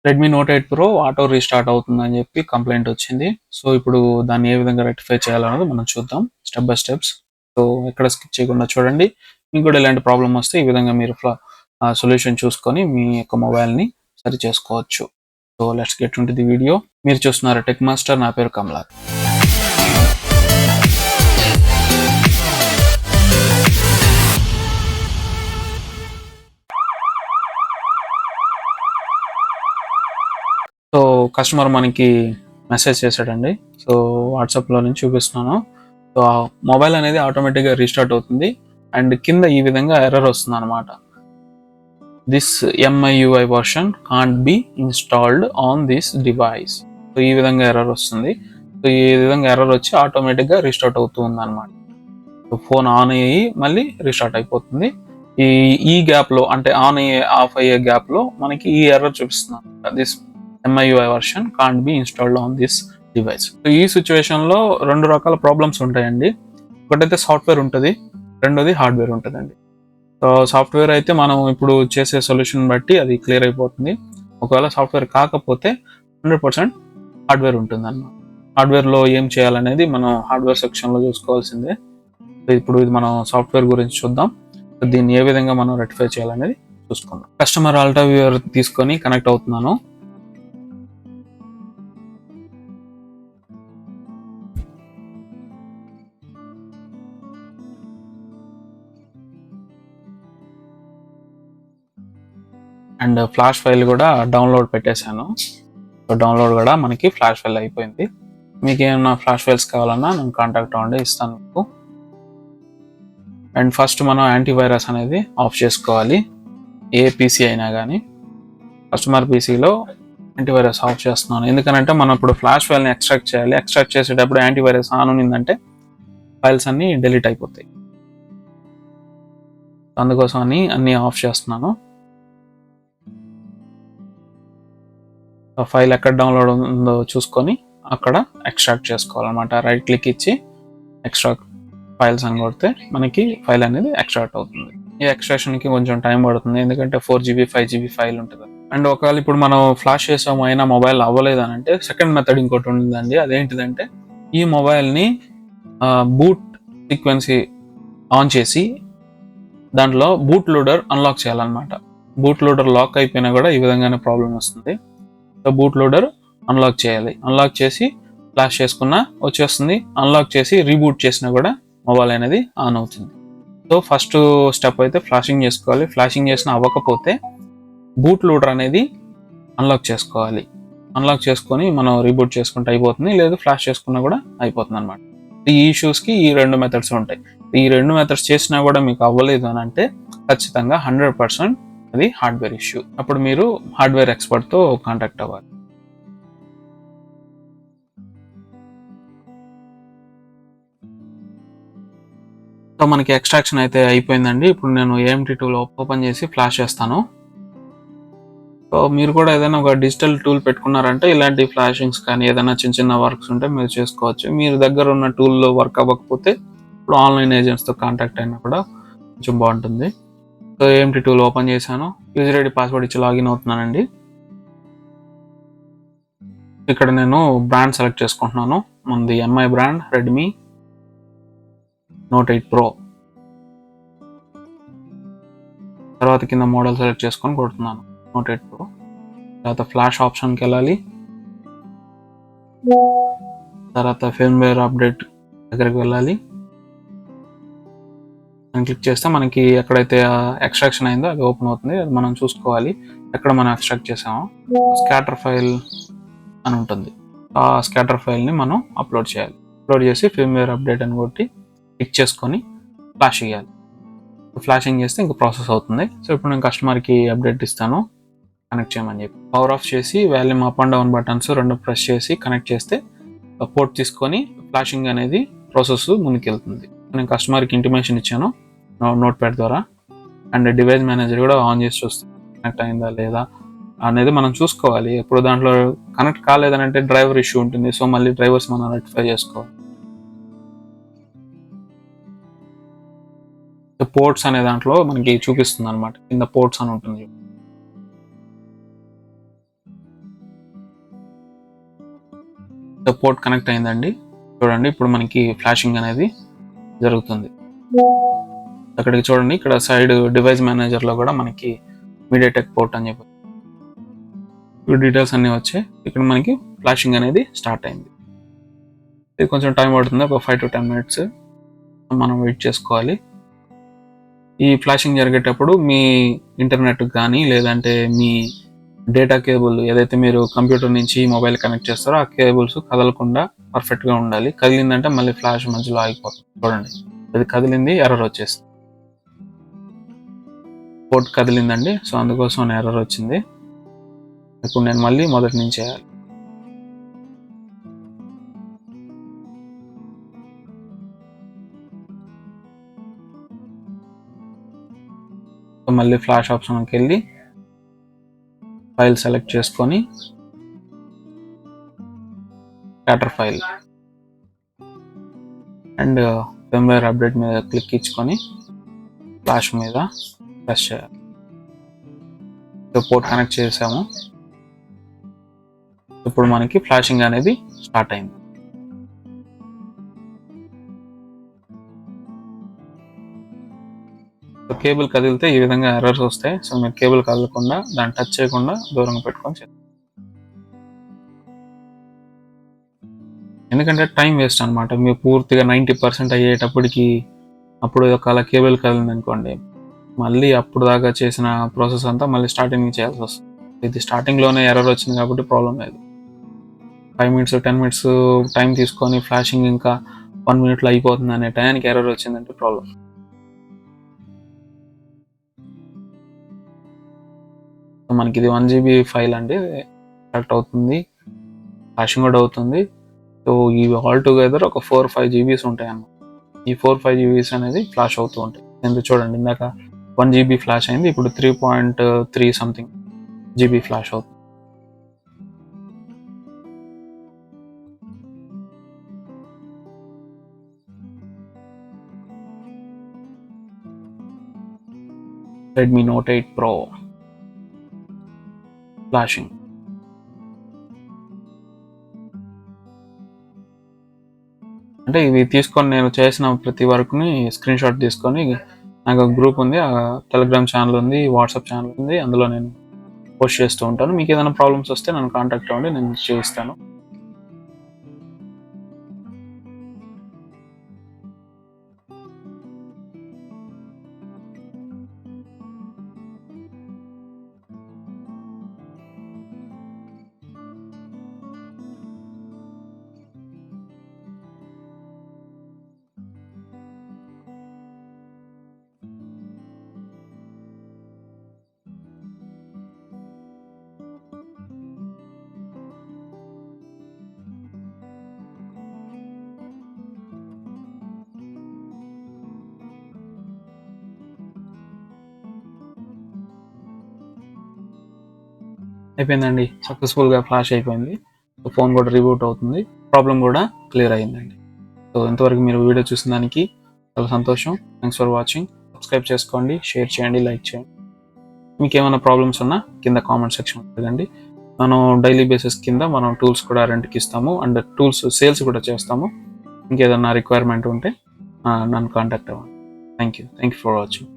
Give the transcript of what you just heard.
Redmi note 8 pro auto restart అవుతుందని చెప్పి complaint వచ్చింది. సో ఇప్పుడు దాన్ని ఏ విధంగా రెక్టిఫై చేయాలన్నది మనం చూద్దాం స్టెప్ బై స్టెప్స్. సో ఎక్కడ స్కిప్ చేయకుండా చూడండి. మీకు కూడా ఇలాంటి ప్రాబ్లం వస్తే ఈ విధంగా మీరు సొల్యూషన్ చూసుకొని మీ యొక్క మొబైల్ని సరి చేసుకోవచ్చు. So let's get into the video. మీరు చూస్తున్నారు టెక్ మాస్టర్, నా పేరు కమలాక్. సో కస్టమర్ మనకి మెసేజ్ చేశాడండి. సో వాట్సాప్లో నుంచి చూపిస్తున్నాను. సో మొబైల్ అనేది ఆటోమేటిక్గా రీస్టార్ట్ అవుతుంది అండ్ కింద ఈ విధంగా ఎర్రర్ వస్తుంది అనమాట. This MIUI version can't be installed on this device. So ఈ విధంగా ఎర్రర్ వస్తుంది. సో ఈ విధంగా ఎర్రర్ వచ్చి ఆటోమేటిక్గా రీస్టార్ట్ అవుతుంది అనమాట. సో ఫోన్ ఆన్ అయ్యి మళ్ళీ రీస్టార్ట్ అయిపోతుంది. ఈ గ్యాప్లో అంటే ఆన్ అయ్యే ఆఫ్ అయ్యే గ్యాప్లో మనకి ఈ ఎర్రర్ చూపిస్తుంది. This MIUI version can't be installed on this device. So ఈ సిచ్యువేషన్లో రెండు రకాల ప్రాబ్లమ్స్ ఉంటాయండి. ఒకటైతే సాఫ్ట్వేర్ ఉంటుంది, రెండోది హార్డ్వేర్ ఉంటుందండి. సో సాఫ్ట్వేర్ అయితే మనం ఇప్పుడు చేసే సొల్యూషన్ బట్టి అది క్లియర్ అయిపోతుంది. ఒకవేళ సాఫ్ట్వేర్ కాకపోతే 100% హార్డ్వేర్ ఉంటుంది అన్నమాట. హార్డ్వేర్లో ఏం చేయాలనేది మనం హార్డ్వేర్ సెక్షన్లో చూసుకోవాల్సిందే. ఇప్పుడు ఇది మనం సాఫ్ట్వేర్ గురించి చూద్దాం. దీన్ని ఏ విధంగా మనం రెక్టిఫై చేయాలనేది చూసుకుందాం. కస్టమర్ ఆల్టా వ్యూవర్ తీసుకొని కనెక్ట్ అవుతున్నాను. అండ్ ఫ్లాష్ ఫైల్ కూడా డౌన్లోడ్ పెట్టేశాను. సో డౌన్లోడ్ కూడా మనకి ఫ్లాష్ ఫైల్ అయిపోయింది. మీకు ఏమైనా ఫ్లాష్ ఫైల్స్ కావాలన్నా నేను కాంటాక్ట్ అవ్వండి, ఇస్తాను మీకు. అండ్ ఫస్ట్ మనం యాంటీవైరస్ అనేది ఆఫ్ చేసుకోవాలి. ఏ పీసీ అయినా కానీ కస్టమర్ పీసీలో యాంటీవైరస్ ఆఫ్ చేస్తున్నాను. ఎందుకంటే మనం ఇప్పుడు ఫ్లాష్ ఫైల్ని ఎక్స్ట్రాక్ట్ చేయాలి. ఎక్స్ట్రాక్ట్ చేసేటప్పుడు యాంటీవైరస్ ఆన్ ఉన్నిందంటే ఫైల్స్ అన్నీ డిలీట్ అయిపోతాయి. అందుకోసం అన్నీ ఆఫ్ చేస్తున్నాను. ఫైల్ ఎక్కడ డౌన్లోడ్ ఉందో చూసుకొని అక్కడ ఎక్స్ట్రాక్ట్ చేసుకోవాలన్నమాట. రైట్ క్లిక్ ఇచ్చి ఎక్స్ట్రాక్ట్ ఫైల్స్ అని కొడితే మనకి ఫైల్ అనేది ఎక్స్ట్రాక్ట్ అవుతుంది. ఈ ఎక్స్ట్రాక్షన్కి కొంచెం టైం పడుతుంది, ఎందుకంటే 4GB 5GB ఫైల్ ఉంటుంది. అండ్ ఒకవేళ ఇప్పుడు మనం ఫ్లాష్ చేసాము అయినా మొబైల్ అవ్వలేదు అని అంటే సెకండ్ మెథడ్ ఇంకోటి ఉంటుందండి. అదేంటిదంటే ఈ మొబైల్ని బూట్ సీక్వెన్సీ ఆన్ చేసి దాంట్లో బూట్ లోడర్ అన్లాక్ చేయాలన్నమాట. బూట్ లోడర్ లాక్ అయిపోయినా కూడా ఈ విధంగానే ప్రాబ్లం వస్తుంది. సో బూట్ లోడర్ అన్లాక్ చేయాలి. అన్లాక్ చేసి ఫ్లాష్ చేసుకున్నా వచ్చేస్తుంది. అన్లాక్ చేసి రీబూట్ చేసినా కూడా మొబైల్ అనేది ఆన్ అవుతుంది. సో ఫస్ట్ స్టెప్ అయితే ఫ్లాషింగ్ చేసుకోవాలి. ఫ్లాషింగ్ చేసినా అవ్వకపోతే బూట్ లోడర్ అనేది అన్లాక్ చేసుకోవాలి. అన్లాక్ చేసుకొని మనం రీబూట్ చేసుకుంటే అయిపోతుంది, లేదు ఫ్లాష్ చేసుకున్నా కూడా అయిపోతుంది అనమాట. ఈ ఇష్యూస్కి ఈ రెండు మెథడ్స్ ఉంటాయి. ఈ రెండు మెథడ్స్ చేసినా కూడా మీకు అవ్వలేదు అని అంటే ఖచ్చితంగా 100% అది హార్డ్వేర్ ఇష్యూ. అప్పుడు మీరు హార్డ్వేర్ ఎక్స్పర్ట్తో కాంటాక్ట్ అవ్వాలి. సో మనకి ఎక్స్ట్రాక్షన్ అయితే అయిపోయిందండి. ఇప్పుడు నేను AMT టూల్ ఓపెన్ చేసి ఫ్లాష్ చేస్తాను. సో మీరు కూడా ఏదైనా ఒక డిజిటల్ టూల్ పెట్టుకున్నారంటే ఇలాంటి ఫ్లాషింగ్స్ కానీ ఏదైనా చిన్న వర్క్స్ ఉంటే మీరు చేసుకోవచ్చు. మీరు దగ్గర ఉన్న టూల్లో వర్క్ అవ్వకపోతే ఇప్పుడు ఆన్లైన్ ఏజెంట్స్తో కాంటాక్ట్ అయినా కూడా కొంచెం బాగుంటుంది. సో AMT టూల్ ఓపెన్ చేశాను. యూజర్ ఐడి పాస్వర్డ్ ఇచ్చి లాగిన్ అవుతున్నానండి. ఇక్కడ నేను బ్రాండ్ సెలెక్ట్ చేసుకుంటున్నాను. మనది MI brand Redmi note 8 pro. తర్వాత కింద మోడల్ సెలెక్ట్ చేసుకొని కొడుతున్నాను నోట్ 8 ప్రో. తర్వాత ఫ్లాష్ ఆప్షన్కి వెళ్ళాలి. తర్వాత ఫర్మ్వేర్ అప్డేట్ దగ్గరికి వెళ్ళాలి. అని క్లిక్ చేస్తే మనకి ఎక్కడైతే ఎక్స్ట్రాక్షన్ అయిందో అది ఓపెన్ అవుతుంది. అది మనం చూసుకోవాలి ఎక్కడ మనం ఎక్స్ట్రాక్ట్ చేసామో. స్కాటర్ ఫైల్ అని ఉంటుంది. ఆ స్కాటర్ ఫైల్ని మనం అప్లోడ్ చేయాలి. అప్లోడ్ చేసి ఫర్మ్వేర్ అప్డేట్ అని కొట్టి క్లిక్ చేసుకొని ఫ్లాష్ చేయాలి. ఫ్లాషింగ్ చేస్తే ఇంకా ప్రాసెస్ అవుతుంది. సో ఇప్పుడు నేను కస్టమర్కి అప్డేట్ ఇస్తాను కనెక్ట్ చేయమని చెప్పి. పవర్ ఆఫ్ చేసి volume up and down buttons రెండు ప్రెస్ చేసి కనెక్ట్ చేస్తే పోర్ట్ తీసుకొని ఫ్లాషింగ్ అనేది ప్రాసెస్ ముందుకెళ్తుంది. నేను కస్టమర్కి ఇంటిమేషన్ ఇచ్చాను నోట్ ప్యాడ్ ద్వారా. అండ్ డివైస్ మేనేజర్ కూడా ఆన్ చేసి చూస్తాను కనెక్ట్ అయిందా లేదా అనేది మనం చూసుకోవాలి. ఇప్పుడు దాంట్లో కనెక్ట్ కాలేదనంటే డ్రైవర్ ఇష్యూ ఉంటుంది. సో మళ్ళీ డ్రైవర్స్ మనం రెక్టిఫై చేసుకోవాలి. పోర్ట్స్ అనే దాంట్లో మనకి చూపిస్తుంది అనమాట, కింద పోర్ట్స్ అని ఉంటుంది. పోర్ట్ కనెక్ట్ అయిందండి. చూడండి ఇప్పుడు మనకి ఫ్లాషింగ్ అనేది జరుగుతుంది. అక్కడికి చూడండి, ఇక్కడ సైడ్ డివైస్ మేనేజర్ లో కూడా మనకి మీడియాటెక్ పోర్ట్ అని చెప్పి డీటెయిల్స్ అన్ని వచ్చాయి. ఇక్కడ మనకి ఫ్లాషింగ్ అనేది స్టార్ట్ అయింది. ఇది కొంచెం టైం పడుతుంది, ఒక 5 to 10 minutes మనం వెయిట్ చేసుకోవాలి. ఈ ఫ్లాషింగ్ జరిగేటప్పుడు మీ ఇంటర్నెట్ కానీ లేదంటే మీ డేటా కేబుల్ ఏదైతే మీరు కంప్యూటర్ నుంచి మొబైల్ కనెక్ట్ చేస్తారో ఆ కేబుల్స్ కదలకుండా పర్ఫెక్ట్గా ఉండాలి. కదిలిందంటే మళ్ళీ ఫ్లాష్ మధ్యలో ఆగిపోతుంది. చూడండి, అది కదిలింది, ఎర్రర్ వచ్చేస్తుంది. పోర్ట్ కదిలిందండి, సో అందుకోసం ఎర్రర్ వచ్చింది. ఇప్పుడు నేను మళ్ళీ మొదటి నుంచి చేయాలి. మళ్ళీ ఫ్లాష్ ఆప్షన్కి వెళ్ళి ఫైల్ సెలెక్ట్ చేసుకొని scatter file and firmware update మీద క్లిక్ ఇచ్చుకొని ఫ్లాష్ మీద ప్రెస్ చేయాలి. పోర్ట్ కనెక్ట్ చేసాము. ఇప్పుడు మనకి ఫ్లాషింగ్ అనేది స్టార్ట్ అయింది. కేబుల్ కదిలితే ఈ విధంగా ఎర్రర్స్ వస్తాయి. సో మీరు కేబుల్ కదలకుండా దాన్ని టచ్ చేయకుండా దూరంగా పెట్టుకొని చేయాలి. ఎందుకంటే టైం వేస్ట్ అనమాట. మీరు పూర్తిగా 90% అయ్యేటప్పటికి అప్పుడు ఒకవేళ కేబుల్ కదిలింది అనుకోండి, మళ్ళీ అప్పుడు దాకా చేసిన ప్రాసెస్ అంతా మళ్ళీ స్టార్టింగ్ నుంచి చేయాల్సి వస్తుంది. ఇది స్టార్టింగ్లోనే ఎర్రర్ వచ్చింది కాబట్టి ప్రాబ్లం లేదు. 5 minutes 10 minutes టైం తీసుకొని ఫ్లాషింగ్ ఇంకా 1 minute అయిపోతుంది అనే టైంకి ఎర్రర్ వచ్చిందంటే ప్రాబ్లం. మనకి ఇది 1 GB ఫైల్ అండి, కరెక్ట్ అవుతుంది, ఫ్లాషింగ్ కూడా అవుతుంది. సో ఇవి ఆల్ టుగెదర్ ఒక 4-5 GBs ఉంటాయి అన్నమాట. ఈ 4-5 GBs అనేది ఫ్లాష్ అవుతూ ఉంటాయి. ఎందుకు చూడండి, ఇందాక 1 GB ఫ్లాష్ అయింది, ఇప్పుడు 3.3 సంథింగ్ GB ఫ్లాష్ అవుతుంది. Redmi Note 8 Pro flashing. అంటే ఇవి తీసుకొని నేను చేసిన ప్రతి వర్క్ని స్క్రీన్ షాట్ తీసుకొని, నాకు గ్రూప్ ఉంది, టెలిగ్రామ్ ఛానల్ ఉంది, వాట్సాప్ ఛానల్ ఉంది, అందులో నేను పోస్ట్ చేస్తూ ఉంటాను. మీకు ఏదైనా ప్రాబ్లమ్స్ వస్తే నన్ను కాంటాక్ట్ అవ్వండి, నేను చేయిస్తాను. అయిపోయిందండి, సక్సెస్ఫుల్గా ఫ్లాష్ అయిపోయింది. ఫోన్ కూడా రీబూట్ అవుతుంది, ప్రాబ్లం కూడా క్లియర్ అయిందండి. సో ఇంతవరకు మీరు వీడియో చూసిన దానికి చాలా సంతోషం. Thanks for watching. సబ్స్క్రైబ్ చేసుకోండి, షేర్ చేయండి, లైక్ చేయండి. మీకు ఏమైనా ప్రాబ్లమ్స్ ఉన్నా కింద కామెంట్ సెక్షన్ అడగండి. మనం డైలీ బేసిస్ కింద మనం టూల్స్ కూడా రెంట్కి ఇస్తాము అండ్ టూల్స్ సేల్స్ కూడా చేస్తాము. ఇంకేదన్నా రిక్వైర్మెంట్ ఉంటే నన్ను కాంటాక్ట్ అవ్వండి. Thank you for watching.